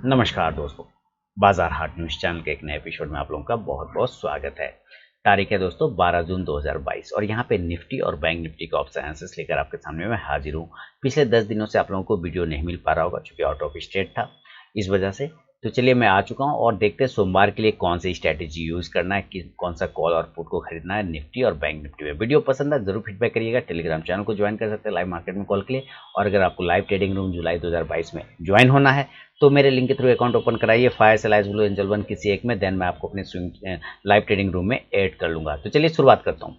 नमस्कार दोस्तों, बाजार हाट न्यूज़ चैनल के एक नए एपिसोड में आप लोगों का बहुत-बहुत स्वागत है। तारीख है दोस्तों 12 जून 2022 और यहाँ पे निफ्टी और बैंक निफ्टी का ऑप्शन एनालिसिस लेकर आपके सामने मैं हाजिर हूँ। पिछले 10 दिनों से आप लोगों को वीडियो नहीं मिल पा रहा होगा क्योंकि आउट ऑफ स्टेट था, इस वजह से। तो चलिए मैं आ चुका हूँ और देखते हैं सोमवार के लिए कौन सी स्ट्रैटेजी यूज़ करना है, कि कौन सा कॉल और पुट को खरीदना है निफ्टी और बैंक निफ्टी में। वीडियो पसंद है जरूर फीडबैक करिएगा। टेलीग्राम चैनल को ज्वाइन कर सकते हैं लाइव मार्केट में कॉल के लिए। और अगर आपको लाइव ट्रेडिंग रूम जुलाई 2022 में ज्वाइन होना है तो मेरे लिंक के थ्रू अकाउंट ओपन कराइए, फायर सेलाइज ब्लू एंजल वन किसी एक में, देन मैं आपको अपने स्विंग लाइव ट्रेडिंग रूम में ऐड कर लूंगा। तो चलिए शुरुआत करता हूँ।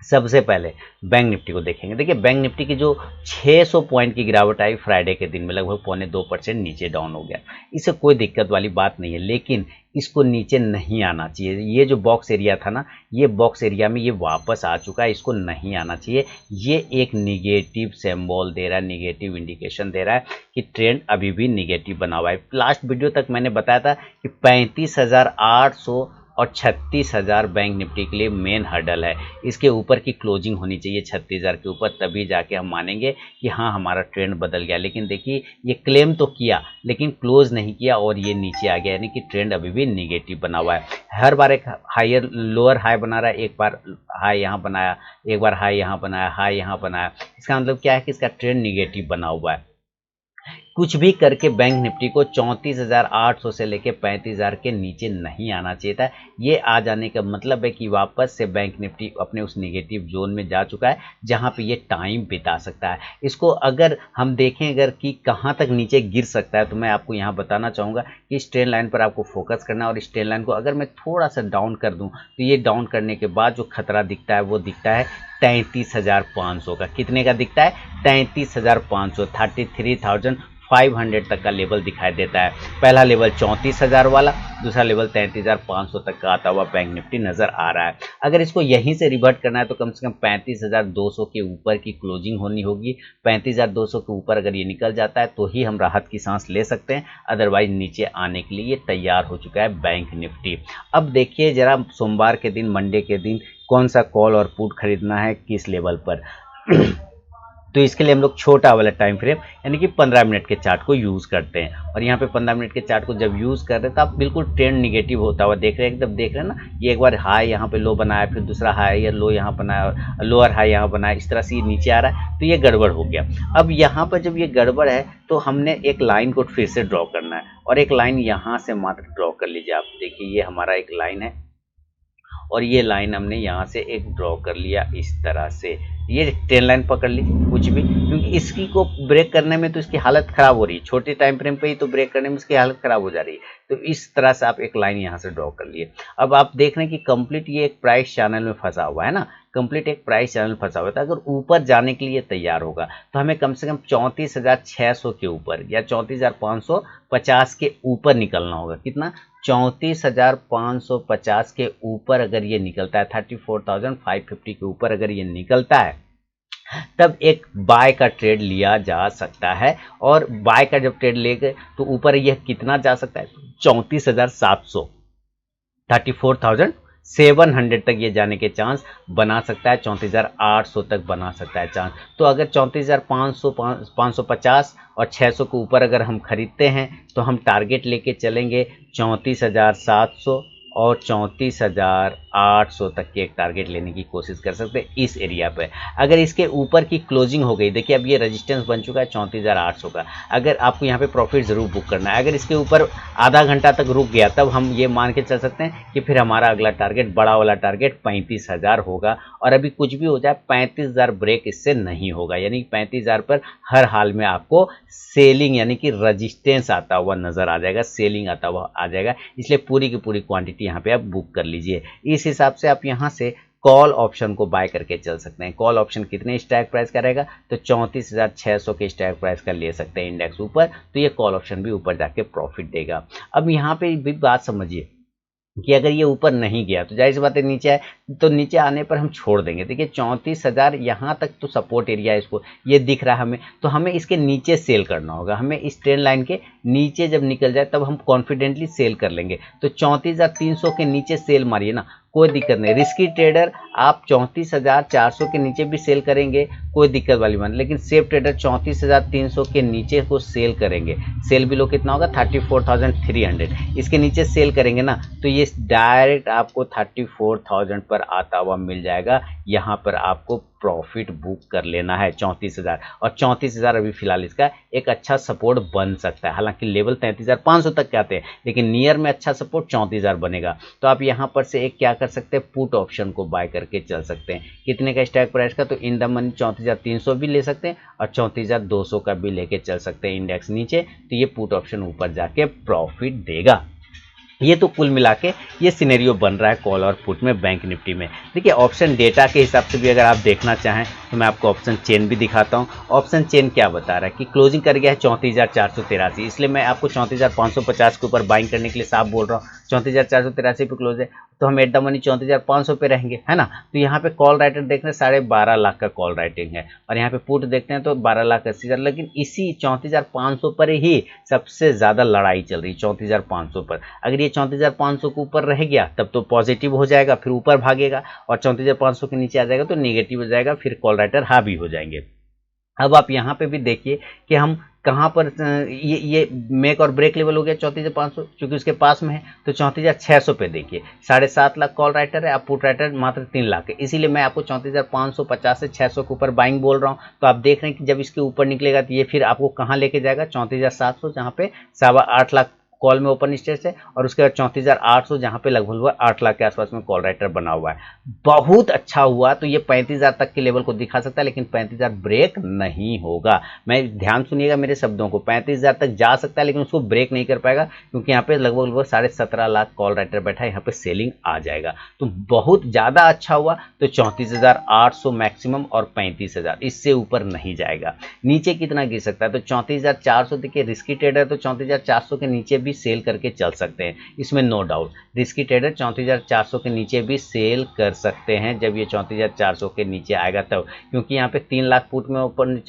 सबसे पहले बैंक निफ्टी को देखेंगे। देखिए बैंक निफ्टी की जो 600 पॉइंट की गिरावट आई फ्राइडे के दिन में, लगभग 1.25% नीचे डाउन हो गया। इससे कोई दिक्कत वाली बात नहीं है, लेकिन इसको नीचे नहीं आना चाहिए। ये जो बॉक्स एरिया था ना, ये बॉक्स एरिया में ये वापस आ चुका है, इसको नहीं आना चाहिए। ये एक निगेटिव सिंबल दे रहा है, निगेटिव इंडिकेशन दे रहा है कि ट्रेंड अभी भी निगेटिव बना हुआ है। लास्ट वीडियो तक मैंने बताया था कि 35,800 और 36,000 बैंक निफ्टी के लिए मेन हर्डल है। इसके ऊपर की क्लोजिंग होनी चाहिए 36,000 के ऊपर, तभी जाके हम मानेंगे कि हाँ हमारा ट्रेंड बदल गया। लेकिन देखिए ये क्लेम तो किया लेकिन क्लोज नहीं किया और ये नीचे आ गया, यानी कि ट्रेंड अभी भी निगेटिव बना हुआ है। हर बार एक हायर लोअर हाई बना रहा है, एक बार हाई यहाँ बनाया, एक बार हाई यहाँ बनाया, हाई यहाँ बनाया। इसका मतलब क्या है कि इसका ट्रेंड निगेटिव बना हुआ है। कुछ भी करके बैंक निफ्टी को 34,800 से लेके 35,000 के नीचे नहीं आना चाहिए था। ये आ जाने का मतलब है कि वापस से बैंक निफ्टी अपने उस नेगेटिव जोन में जा चुका है जहां पे ये टाइम बिता सकता है। इसको अगर हम देखें अगर कि कहां तक नीचे गिर सकता है, तो मैं आपको यहां बताना चाहूँगा कि इस ट्रेंड लाइन पर आपको फोकस करना है। और इस ट्रेंड लाइन को अगर मैं थोड़ा सा डाउन कर दूँ तो ये डाउन करने के बाद जो खतरा दिखता है वो दिखता है 33,500 का। कितने का दिखता है? 33,500, 33,500 तक का लेवल दिखाई देता है। पहला लेवल 34,000 वाला, दूसरा लेवल 33,500 तक का आता हुआ बैंक निफ्टी नजर आ रहा है। अगर इसको यहीं से रिवर्ट करना है तो कम से कम 35,200 के ऊपर की क्लोजिंग होनी होगी। 35,200 के ऊपर अगर ये निकल जाता है तो ही हम राहत की सांस ले सकते हैं, अदरवाइज नीचे आने के लिए ये तैयार हो चुका है बैंक निफ्टी। अब देखिए जरा सोमवार के दिन, मंडे के दिन कौन सा कॉल और पुट खरीदना है, किस लेवल पर। तो इसके लिए हम लोग छोटा वाला टाइम फ्रेम यानी कि 15 मिनट के चार्ट को यूज़ करते हैं। और यहाँ पे 15 मिनट के चार्ट को जब यूज़ कर रहे हैं तो आप बिल्कुल ट्रेंड निगेटिव होता हुआ देख रहे हैं, एकदम देख रहे हैं ना। ये एक बार हाई यहाँ पे लो बनाया, फिर दूसरा हाई या लो यहाँ बनाया, लोअर हाई यहाँ बनाया, इस तरह से ये नीचे आ रहा है, तो ये गड़बड़ हो गया। अब यहाँ पर जब ये गड़बड़ है तो हमने एक लाइन को फिर से ड्रॉ करना है, और एक लाइन यहाँ से मात्र ड्रॉ कर लीजिए। आप देखिए ये हमारा एक लाइन है और ये लाइन हमने यहाँ से एक ड्रॉ कर लिया इस तरह से। ये ट्रेन लाइन पकड़ ली कुछ भी, क्योंकि इसकी को ब्रेक करने में तो इसकी हालत खराब हो रही है, छोटे टाइम फ्रेम पे ही तो ब्रेक करने में इसकी हालत खराब हो जा रही है। तो इस तरह से आप एक लाइन यहाँ से ड्रॉ कर लिए। अब आप देख रहे हैं कि कंप्लीट ये एक प्राइस चैनल में फंसा हुआ है ना, कंप्लीट एक प्राइस चैनल फंसा हुआ था। अगर ऊपर जाने के लिए तैयार होगा तो हमें कम से कम 34,600 के ऊपर या 34,550 के ऊपर निकलना होगा। कितना? 34,550 के ऊपर अगर ये निकलता है, 34,550 के ऊपर अगर ये निकलता है, तब एक बाय का ट्रेड लिया जा सकता है। और बाय का जब ट्रेड लेंगे तो ऊपर यह कितना जा सकता है? 34,700, 34,700 तक ये जाने के चांस बना सकता है, 34,800 तक बना सकता है चांस। तो अगर 34,500, 550 और 600 के ऊपर अगर हम खरीदते हैं तो हम टारगेट लेके चलेंगे 34,700 और 34,800 तक के एक टारगेट लेने की कोशिश कर सकते हैं इस एरिया पे। अगर इसके ऊपर की क्लोजिंग हो गई, देखिए अब ये रेजिस्टेंस बन चुका है 34,800 का, अगर आपको यहाँ पे प्रॉफिट जरूर बुक करना है। अगर इसके ऊपर आधा घंटा तक रुक गया तब हम ये मान के चल सकते हैं कि फिर हमारा अगला टारगेट, बड़ा वाला टारगेट 35,000 होगा। और अभी कुछ भी हो जाए 35,000 ब्रेक इससे नहीं होगा, यानी 35,000 पर हर हाल में आपको सेलिंग यानी कि रेजिस्टेंस आता हुआ नजर आ जाएगा, सेलिंग आता हुआ आ जाएगा। इसलिए पूरी की पूरी क्वांटिटी यहाँ पे आप बुक कर लीजिए। इस हिसाब से आप यहाँ से कॉल ऑप्शन को बाय करके चल सकते हैं। कॉल ऑप्शन कितने स्ट्राइक प्राइस का रहेगा? तो 34,600 के स्ट्राइक प्राइस का ले सकते हैं इंडेक्स ऊपर, तो ये कॉल ऑप्शन भी ऊपर जाके प्रॉफिट देगा। अब यहाँ पे भी बात समझिए कि अगर ये ऊपर नहीं गया तो जाहिर सी बात है नीचे आए, तो नीचे आने पर हम छोड़ देंगे। देखिए 34,000 यहाँ तक तो सपोर्ट एरिया है, इसको ये दिख रहा है हमें, तो हमें इसके नीचे सेल करना होगा। हमें इस ट्रेंड लाइन के नीचे जब निकल जाए तब हम कॉन्फिडेंटली सेल कर लेंगे। तो 34,300 के नीचे सेल मारिए ना, कोई दिक्कत नहीं। रिस्की ट्रेडर आप 34,400 के नीचे भी सेल करेंगे, कोई दिक्कत वाली बात, लेकिन सेफ ट्रेडर 34,300 के नीचे को सेल करेंगे। सेल बिलो कितना होगा 34,300, इसके नीचे सेल करेंगे ना तो ये डायरेक्ट आपको 34,000 पर आता हुआ मिल जाएगा। यहाँ पर आपको प्रॉफिट बुक कर लेना है 34,000, और 34,000 अभी फिलहाल इसका एक अच्छा सपोर्ट बन सकता है। हालांकि लेवल 33,500 तक के आते हैं, लेकिन नियर में अच्छा सपोर्ट 34,000 बनेगा। तो आप यहाँ पर से एक क्या कर सकते हैं, पुट ऑप्शन को बाय करके चल सकते हैं। कितने का स्ट्राइक प्राइस का, तो इन द मनी 34,300 भी ले सकते हैं और 34,200 का भी लेके चल सकते हैं इंडेक्स नीचे, तो ये पुट ऑप्शन ऊपर जाके प्रॉफिट देगा। ये तो कुल मिला के ये सिनेरियो बन रहा है कॉल और पुट में बैंक निफ्टी में। देखिए ऑप्शन डेटा के हिसाब से भी अगर आप देखना चाहें तो मैं आपको ऑप्शन चेन भी दिखाता हूँ। ऑप्शन चेन क्या बता रहा है कि क्लोजिंग कर गया है 34,483, इसलिए मैं आपको 34,550 के ऊपर बाइंग करने के लिए साफ बोल रहा हूँ। 34,483 पे क्लोज है तो हम एट द मनी 34,500 पे रहेंगे, है ना। तो यहाँ पे कॉल राइटर देखते हैं 12.5 लाख का कॉल राइटिंग है, और यहाँ पे पुट देखते हैं तो 12,80,000, लेकिन इसी 34,500 पर ही सबसे ज्यादा लड़ाई चल रही है 34,500 पर। अगर ये 34,500 के ऊपर रह गया तब तो पॉजिटिव हो जाएगा, फिर ऊपर भागेगा, और 34,500 के नीचे आ जाएगा तो नेगेटिव हो जाएगा, फिर कॉल राइटर हावी हो जाएंगे। अब आप यहाँ पे भी देखिए कि हम कहाँ पर ये मेक और ब्रेक लेवल हो गया 34,500, क्योंकि उसके पास में है। तो 34,600 पे देखिए 7.5 लाख कॉल राइटर है, आप पुट राइटर मात्र 3 लाख है, इसीलिए मैं आपको 34,550 से 600 के ऊपर बाइंग बोल रहा हूँ। तो आप देख रहे हैं कि जब इसके ऊपर निकलेगा तो ये फिर आपको कहाँ लेके जाएगा 34,700, जहाँ पे 8.25 लाख कॉल में ओपन स्टेज है, और उसके बाद 34,800 जहां पे लगभग 8 लाख के आसपास में कॉल राइटर बना हुआ है। बहुत अच्छा हुआ तो ये 35,000 तक के लेवल को दिखा सकता है, लेकिन 35,000 ब्रेक नहीं होगा। मैं ध्यान सुनिएगा मेरे शब्दों को, 35,000 तक जा सकता है लेकिन उसको ब्रेक नहीं कर पाएगा, क्योंकि यहाँ पे लगभग 17.5 लाख कॉल राइटर बैठा है, यहाँ पे सेलिंग आ जाएगा। तो बहुत ज्यादा अच्छा हुआ तो 34,800 मैक्सिमम और 35,000, इससे ऊपर नहीं जाएगा। नीचे कितना गिर सकता है, तो 34,400 देखिए रिस्की ट्रेडर तो 34,400 के नीचे भी सेल करके चल सकते हैं, इसमें नो डाउट। रिस्की ट्रेडर 34,400 के नीचे भी सेल कर सकते हैं जब ये 34,400 के नीचे आएगा तब, क्योंकि यहाँ पे 3 लाख पुट में ओपन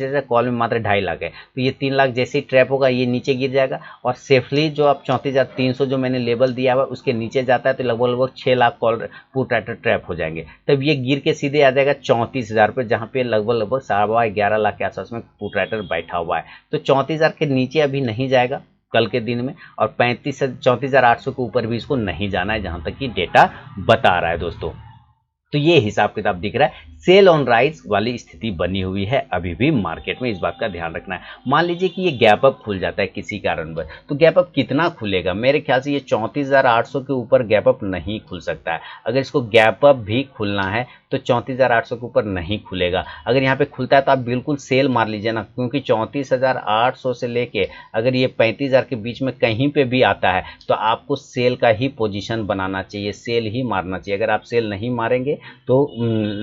है, कॉल में मात्र 2.5 लाख है। तो ये 3 लाख जैसे ही ट्रैप होगा ये नीचे गिर जाएगा, और सेफली जो आप 34,300 जो मैंने लेवल दिया हुआ उसके नीचे जाता है तो लगभग 6 lakh call put writer trap हो जाएंगे। तब ये गिर के सीधे आ जाएगा 34,000 पर, जहाँ पे लगभग 11.5 लाख के आसपास में पुट राइटर बैठा हुआ है। तो 34,000 के नीचे अभी नहीं जाएगा कल के दिन में, और 34,800 के ऊपर भी इसको नहीं जाना है, जहां तक कि डेटा बता रहा है दोस्तों। तो ये हिसाब किताब दिख रहा है, सेल ऑन राइज वाली स्थिति बनी हुई है अभी भी मार्केट में, इस बात का ध्यान रखना है। मान लीजिए कि ये गैप अप खुल जाता है किसी कारणवश, तो गैप अप कितना खुलेगा, मेरे ख्याल से ये 34,800 के ऊपर गैप अप नहीं खुल सकता है। अगर इसको गैप अप भी खुलना है तो 34,800 के ऊपर नहीं खुलेगा। अगर यहाँ पे खुलता है तो आप बिल्कुल सेल मार लीजिए ना, क्योंकि 34,800 से लेके अगर ये 35,000 के बीच में कहीं पे भी आता है तो आपको सेल का ही पोजीशन बनाना चाहिए, सेल ही मारना चाहिए। अगर आप सेल नहीं मारेंगे तो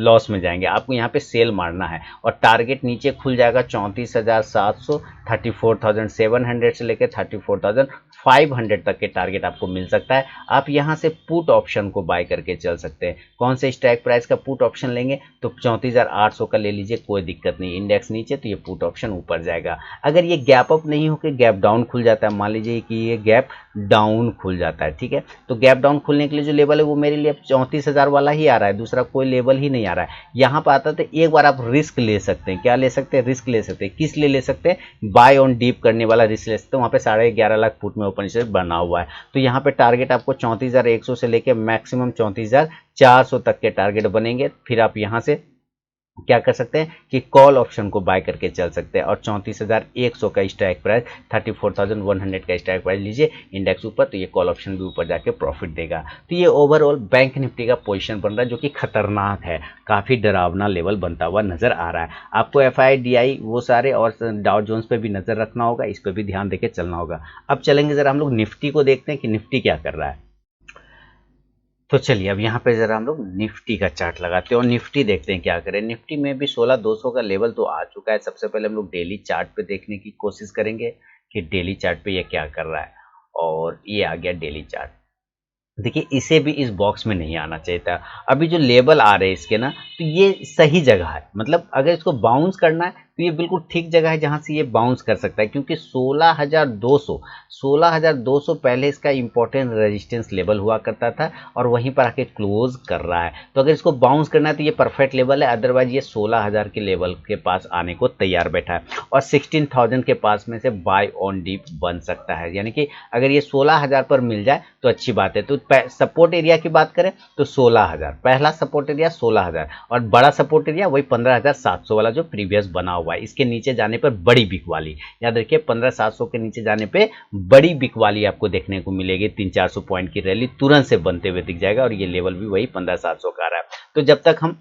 लॉस में जाएंगे, आपको यहाँ पे सेल मारना है। और टारगेट नीचे खुल जाएगा 34,700, 34,700 से लेकर 34,500 तक के टारगेट आपको मिल सकता है। आप यहाँ से पुट ऑप्शन को बाय करके चल सकते हैं। कौन से स्ट्राइक प्राइस का पुट ऑप्शन लेंगे, तो 34,800 का ले लीजिए, कोई दिक्कत नहीं। इंडेक्स नीचे तो ये पुट ऑप्शन ऊपर जाएगा। अगर ये गैप अप नहीं होकर गैप डाउन खुल जाता है, मान लीजिए कि ये गैप डाउन खुल जाता है, ठीक है, तो गैप डाउन खुलने के लिए जो लेवल है वो मेरे लिए 34,000 वाला ही आ रहा है, दूसरा कोई लेवल ही नहीं आ रहा है। यहाँ पर आता है तो एक बार आप रिस्क ले सकते हैं। क्या ले सकते हैं, रिस्क ले सकते हैं। किस लिए ले सकते हैं, बाय ऑन डीप करने वाला रिस्क ले सकते हैं। वहाँ पे 11.5 लाख फुट में ओपन स्टेज बना हुआ है, तो यहाँ पे टारगेट आपको 34,100 से लेकर मैक्सिमम 34,400 तक के टारगेट बनेंगे। फिर आप यहाँ से क्या कर सकते हैं कि कॉल ऑप्शन को बाय करके चल सकते हैं, और 34,100 का स्ट्राइक प्राइस, 34,100 का स्ट्राइक प्राइस लीजिए इंडेक्स ऊपर, तो ये कॉल ऑप्शन भी ऊपर जाके प्रॉफिट देगा। तो ये ओवरऑल बैंक निफ्टी का पोजीशन बन रहा है जो कि खतरनाक है, काफी डरावना लेवल बनता हुआ नजर आ रहा है। आपको एफआई डीआई वो सारे और डाउ जोन्स पे भी नजर रखना होगा, इस पर भी ध्यान देके चलना होगा। अब चलेंगे जरा हम लोग निफ्टी को देखते हैं कि निफ्टी क्या कर रहा है। तो चलिए अब यहाँ पे जरा हम लोग निफ्टी का चार्ट लगाते हैं और निफ्टी देखते हैं क्या करें। निफ्टी में भी 16,200 का लेवल तो आ चुका है। सबसे पहले हम लोग डेली चार्ट पे देखने की कोशिश करेंगे कि डेली चार्ट पे ये क्या कर रहा है, और ये आ गया डेली चार्ट। देखिए इसे भी इस बॉक्स में नहीं आना चाहिए था। अभी जो लेवल आ रहे हैं इसके ना, तो ये सही जगह है, मतलब अगर इसको बाउंस करना है तो ये बिल्कुल ठीक जगह है जहां से ये बाउंस कर सकता है, क्योंकि 16,200 पहले इसका इंपॉर्टेंट रेजिस्टेंस लेवल हुआ करता था और वहीं पर आके क्लोज कर रहा है। तो अगर इसको बाउंस करना है तो ये परफेक्ट लेवल है, अदरवाइज ये 16,000 के लेवल के पास आने को तैयार बैठा है और 16,000 के पास में से बाय ऑन डीप बन सकता है। यानी कि अगर ये 16,000 पर मिल जाए तो अच्छी बात है। तो सपोर्ट एरिया की बात करें तो 16,000 पहला सपोर्ट एरिया, 16,000 और बड़ा सपोर्ट एरिया वही 15,700 वाला जो प्रीवियस बना हुआ है। इसके नीचे जाने पर बड़ी बिकवाली, याद रखिए 15,700 के नीचे जाने पे बड़ी बिकवाली आपको देखने को मिलेगी। 300-400 पॉइंट की रैली तुरंत से बनते हुए दिख जाएगा और ये लेवल भी वही 15,700 का आ रहा है। तो जब तक हम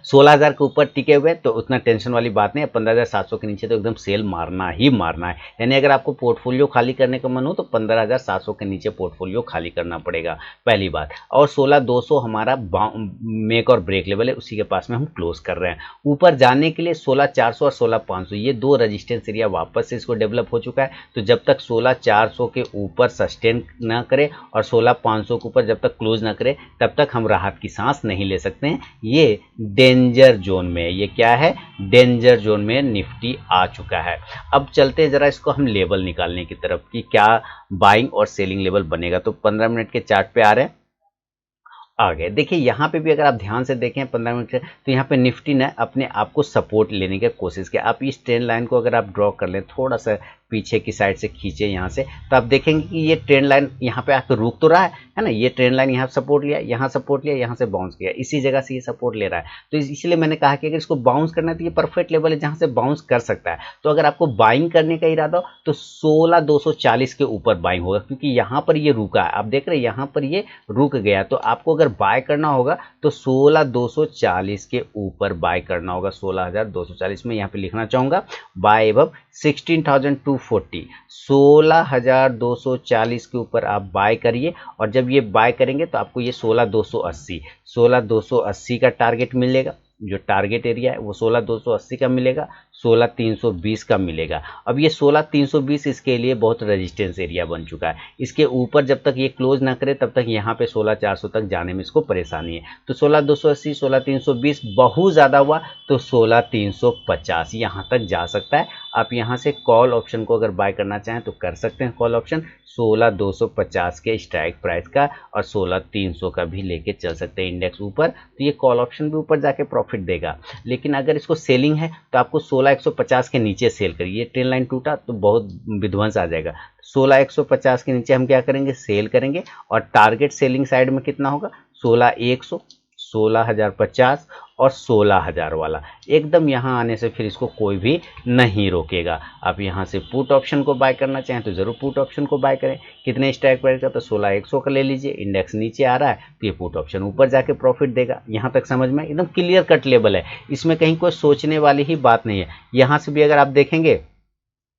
16,000 के ऊपर टिके हुए तो उतना टेंशन वाली बात नहीं है। 15,700 के नीचे तो एकदम सेल मारना ही मारना है। यानी अगर आपको पोर्टफोलियो खाली करने का मन हो तो 15,700 के नीचे पोर्टफोलियो खाली करना पड़ेगा, पहली बात। और 16,200 हमारा मेक और ब्रेक लेवल है, उसी के पास में हम क्लोज कर रहे हैं। ऊपर जाने के लिए 16,400 और 16,500 ये दो रजिस्टेंस एरिया वापस से इसको डेवलप हो चुका है। तो जब तक 16,400 के ऊपर सस्टेन ना करे और 16,500 के ऊपर जब तक क्लोज ना करे तब तक हम राहत की सांस नहीं ले सकते हैं। ये डेंजर जोन में, ये क्या है, डेंजर जोन में निफ्टी आ चुका है। अब चलते हैं जरा इसको हम लेवल निकालने की तरफ कि क्या बाइंग और सेलिंग लेवल बनेगा। तो 15 मिनट के चार्ट पे आ रहे हैं, आ गए। देखिए यहाँ पे भी अगर आप ध्यान से देखें 15 मिनट से, तो यहाँ पे निफ्टी ने अपने आप को सपोर्ट लेने की कोशिश किया। आप इस ट्रेंड लाइन को अगर आप ड्रॉ कर लें, थोड़ा सा पीछे की साइड से खींचे यहाँ से, तो आप देखेंगे कि ये ट्रेंड लाइन यहाँ पे आकर रुक तो रहा है ना। ये ट्रेंड लाइन यहाँ सपोर्ट लिया, यहाँ सपोर्ट लिया, यहाँ से बाउंस किया, इसी जगह से ये सपोर्ट ले रहा है। तो इसलिए मैंने कहा कि अगर इसको बाउंस करना है तो ये परफेक्ट लेवल है जहाँ से बाउंस कर सकता है। तो अगर आपको बाइंग करने का इरादा हो तो 16,240 के ऊपर बाइंग होगा, क्योंकि यहाँ पर ये रुका है, आप देख रहे हैं यहाँ पर ये रुक गया। तो आपको अगर बाय करना होगा तो 16,240 के ऊपर बाय करना होगा। 16,240 में यहाँ पे लिखना चाहूंगा बाय एबव 16,240, 16,240 के ऊपर आप बाय करिए। और जब ये बाय करेंगे तो आपको ये 16,280 का टारगेट मिलेगा। जो टारगेट एरिया है वो 16,280 का मिलेगा, 16,320 का मिलेगा। अब ये 16,320 इसके लिए बहुत रेजिस्टेंस एरिया बन चुका है। इसके ऊपर जब तक ये क्लोज ना करे तब तक यहाँ पे 16,400 तक जाने में इसको परेशानी है। तो 16,280, 16,320 बहुत ज़्यादा हुआ तो 16,350 यहाँ तक जा सकता है। आप यहाँ से कॉल ऑप्शन को अगर बाय करना चाहें तो कर सकते हैं। कॉल ऑप्शन 16,250 के स्ट्राइक प्राइस का और 16,300 का भी लेके चल सकते हैं इंडेक्स ऊपर। तो ये कॉल ऑप्शन भी ऊपर जाके प्रॉफिट देगा। लेकिन अगर इसको सेलिंग है तो आपको 16,150 के नीचे सेल करिए। ये ट्रेंड लाइन टूटा तो बहुत विध्वंस आ जाएगा। 16,150 के नीचे हम क्या करेंगे, सेल करेंगे। और टारगेट सेलिंग साइड में कितना होगा, 16,100, 16,050 और 16,000 वाला। एकदम यहाँ आने से फिर इसको कोई भी नहीं रोकेगा। आप यहाँ से पुट ऑप्शन को बाय करना चाहें तो जरूर पुट ऑप्शन को बाय करें। कितने स्ट्राइक प्राइस का, तो 16,100 का ले लीजिए। इंडेक्स नीचे आ रहा है तो ये पुट ऑप्शन ऊपर जाके प्रॉफिट देगा। यहाँ तक समझ में एकदम क्लियर कट लेवल है, इसमें कहीं कोई सोचने वाली ही बात नहीं है। यहाँ से भी अगर आप देखेंगे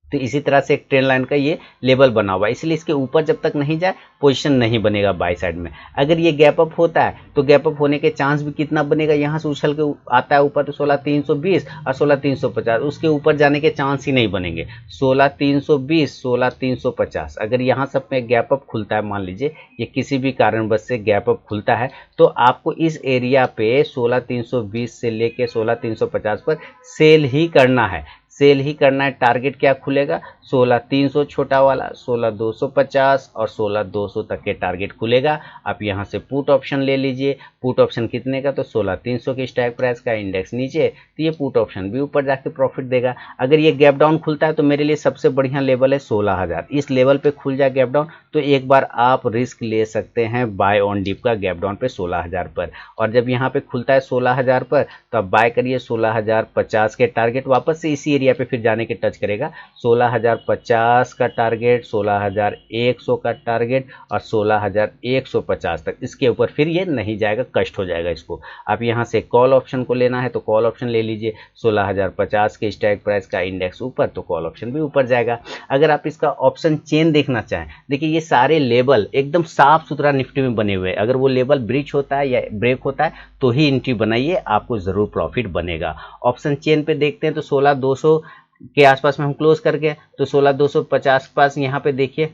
तो इसी तरह से एक ट्रेंड लाइन का ये लेवल बना हुआ है, इसलिए इसके ऊपर जब तक नहीं जाए पोजीशन नहीं बनेगा बाय साइड में। अगर ये गैप अप होता है तो गैप अप होने के चांस भी कितना बनेगा, यहाँ से उछल के आता है ऊपर तो 16,320 और 16,350, उसके ऊपर जाने के चांस ही नहीं बनेंगे। 16,320, 16,350 अगर यहाँ सब में गैप अप खुलता है, मान लीजिए ये किसी भी कारणवश से गैप अप खुलता है, तो आपको इस एरिया पे 16,320 से लेके 16,350 पर सेल ही करना है, सेल ही करना है। टारगेट क्या खुलेगा, 16,300 छोटा वाला, 16,250 और 16,200 तक के टारगेट खुलेगा। आप यहाँ से पुट ऑप्शन ले लीजिए। पुट ऑप्शन कितने का, तो 16,300 के स्ट्राइक प्राइस का, इंडेक्स नीचे, तो ये पुट ऑप्शन भी ऊपर जाके प्रॉफिट देगा। अगर ये गैप डाउन खुलता है तो मेरे लिए सबसे बढ़िया लेवल है 16,000। इस लेवल पे खुल जाए गैप डाउन तो एक बार आप रिस्क ले सकते हैं बाय ऑन डिप का गैप डाउन पे 16,000 पर। और जब यहाँ पे खुलता है 16,000 पर तो आप बाय करिए 16,050 के टारगेट, वापस से इसी एरिया पे फिर जाने के टच करेगा। 16,050 का टारगेट, 16,100 का टारगेट और 16,150 तक, इसके ऊपर फिर ये नहीं जाएगा, कष्ट हो जाएगा इसको। आप यहाँ से कॉल ऑप्शन को लेना है तो कॉल ऑप्शन ले लीजिए। 16,050 के स्ट्राइक प्राइस का, इंडेक्स ऊपर, तो कॉल ऑप्शन भी ऊपर जाएगा। अगर आप इसका ऑप्शन चेन देखना चाहें, देखिए ये सारे लेवल एकदम साफ सुथरा निफ्टी में बने हुए हैं। अगर वो लेवल ब्रीच होता है या ब्रेक होता है तो ही एंट्री बनाइए, आपको जरूर प्रॉफिट बनेगा। ऑप्शन चेन पे देखते हैं तो 16,200 के आसपास में हम क्लोज करके, तो 16,250 पास यहाँ पे देखिए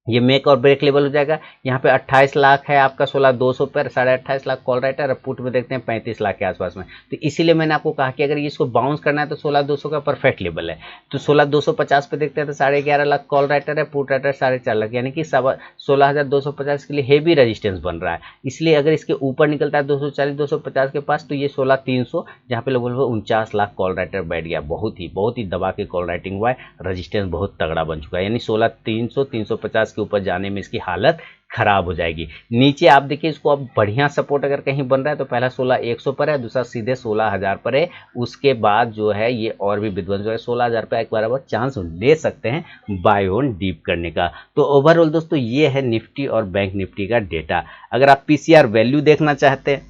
ये मेक और ब्रेक लेवल हो जाएगा। यहाँ पे 28 लाख है आपका 16,200 पर, 28.5 लाख कॉल राइट है और पुट में देखते हैं 35 लाख के आसपास में। तो इसीलिए मैंने आपको कहा कि अगर इसको बाउंस करना है तो 16,200 का परफेक्ट लेवल है। तो 16,250 पे देखते हैं तो 11.5 लाख कॉल राइटर है, पुट राइटर 4.5 लाख, यानी कि 16,250 के लिए हेवी रजिस्टेंस बन रहा है। इसलिए अगर इसके ऊपर निकलता है 240-250 के पास तो ये 16,300 जहाँ पे लगभग 49 लाख कॉल राइटर बैठ गया। बहुत ही दबा के कॉल राइटिंग हुआ है, रजिस्टेंस बहुत तगड़ा बन चुका है, यानी 16,300 350 के ऊपर जाने में इसकी हालत खराब हो जाएगी। नीचे आप देखिए इसको अब बढ़िया सपोर्ट अगर कहीं बन रहा है तो पहला 16,100 पर है, दूसरा सीधे 16,000 पर है। उसके बाद जो है ये और भी विध्वंस जो है 16,000 पर एक बार चांस ले सकते हैं बाय ऑन डीप करने का। तो ओवरऑल दोस्तों ये है निफ्टी और बैंक निफ्टी का डेटा। अगर आप पीसीआर वैल्यू देखना चाहते हैं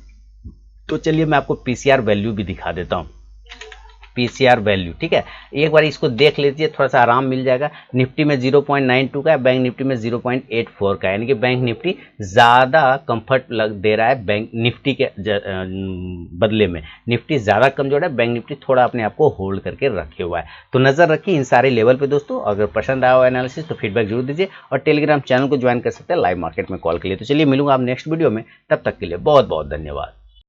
तो चलिए मैं आपको पीसीआर वैल्यू भी दिखा देता हूँ। पीसीआर वैल्यू, ठीक है, एक बार इसको देख लीजिए, थोड़ा सा आराम मिल जाएगा। निफ्टी में 0.92 का है, बैंक निफ्टी में 0.84 का है, यानी कि बैंक निफ्टी ज़्यादा कंफर्ट दे रहा है बैंक निफ्टी के बदले में। निफ्टी ज़्यादा कमजोर है, बैंक निफ्टी थोड़ा अपने आप को होल्ड करके रखे हुआ है। तो नज़र रखिए इन सारे लेवल पे दोस्तों। अगर पसंद आया हो एनालिसिस तो फीडबैक जरूर दीजिए और टेलीग्राम चैनल को ज्वाइन कर सकते हैं लाइव मार्केट में कॉल के लिए। तो चलिए मिलूंगा आप नेक्स्ट वीडियो में, तब तक के लिए बहुत बहुत धन्यवाद।